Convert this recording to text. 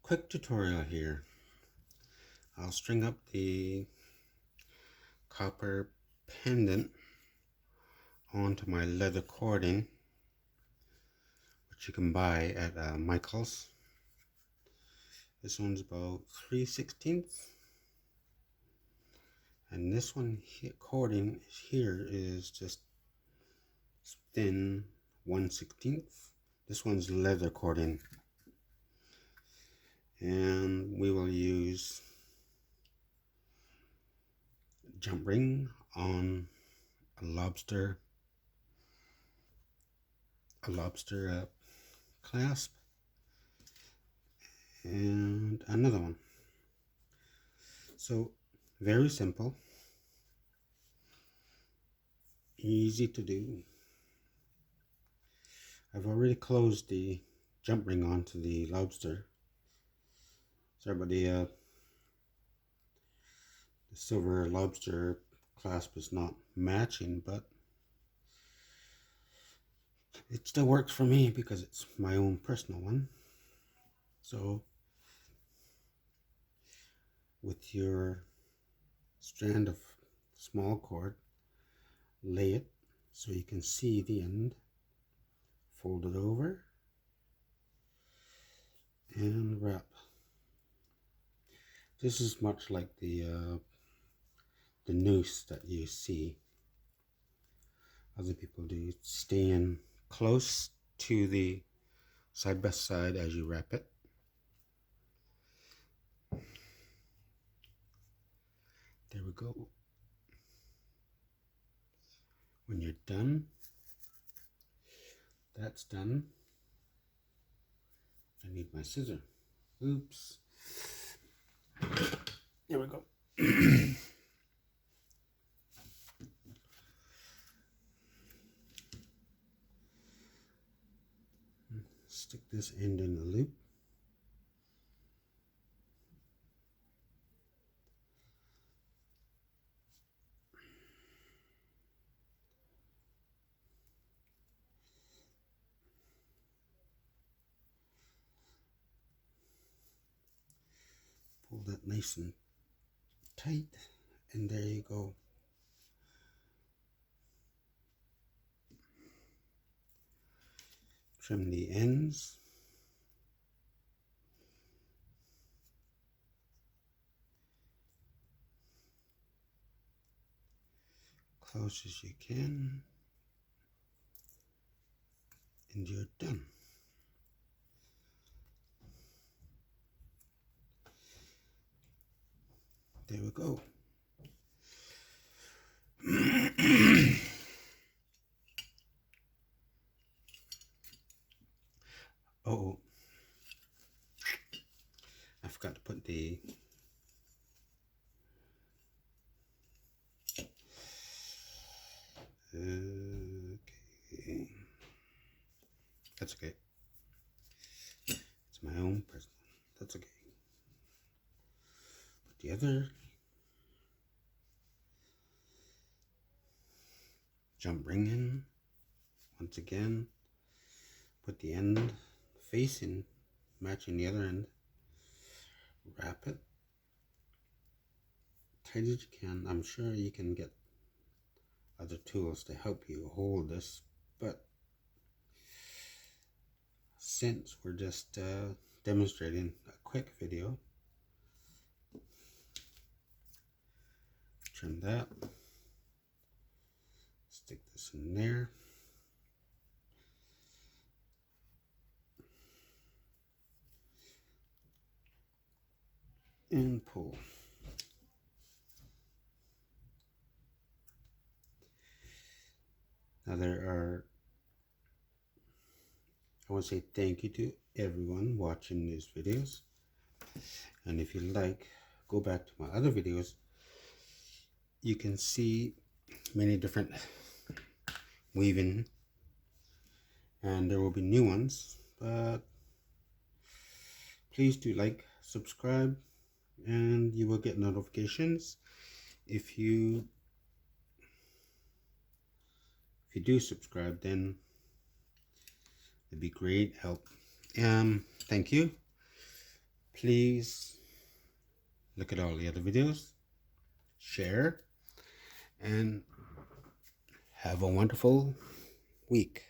quick tutorial here. I'll string up the copper pendant onto my leather cording, which you can buy at Michael's. This one's about 3/16, and this one here, cording here is just thin 1/16. This one's leather cording, and we will use jump ring on a lobster clasp and another one. So very simple, easy to do. I've already closed the jump ring onto the lobster. Sorry about the silver lobster clasp is not matching, but it still works for me because it's my own personal one. So with your strand of small cord, lay it so you can see the end, fold it over and wrap. This is much like the noose that you see other people do, staying close to the side by side as you wrap it. There we go. When you're done, that's done. I need my scissor. Oops. There we go. Stick this end in the loop. Pull that nice and tight, and there you go. Trim the ends. Close as you can, and you're done. There we go. Oh, I forgot to put the okay. That's okay. It's my own personal. That's okay. Put the other jump ring in once again. Put the end facing, matching the other end. Wrap it tight as you can. I'm sure you can get other tools to help you hold this, but since we're just demonstrating a quick video, trim that, stick this in there, and pull. Now I want to say thank you to everyone watching these videos, and if you like, go back to my other videos. You can see many different weaving, and there will be new ones, but please do like, subscribe, and you will get notifications if you do subscribe. Then it'd be great help. Thank you. Please look at all the other videos, share, and have a wonderful week.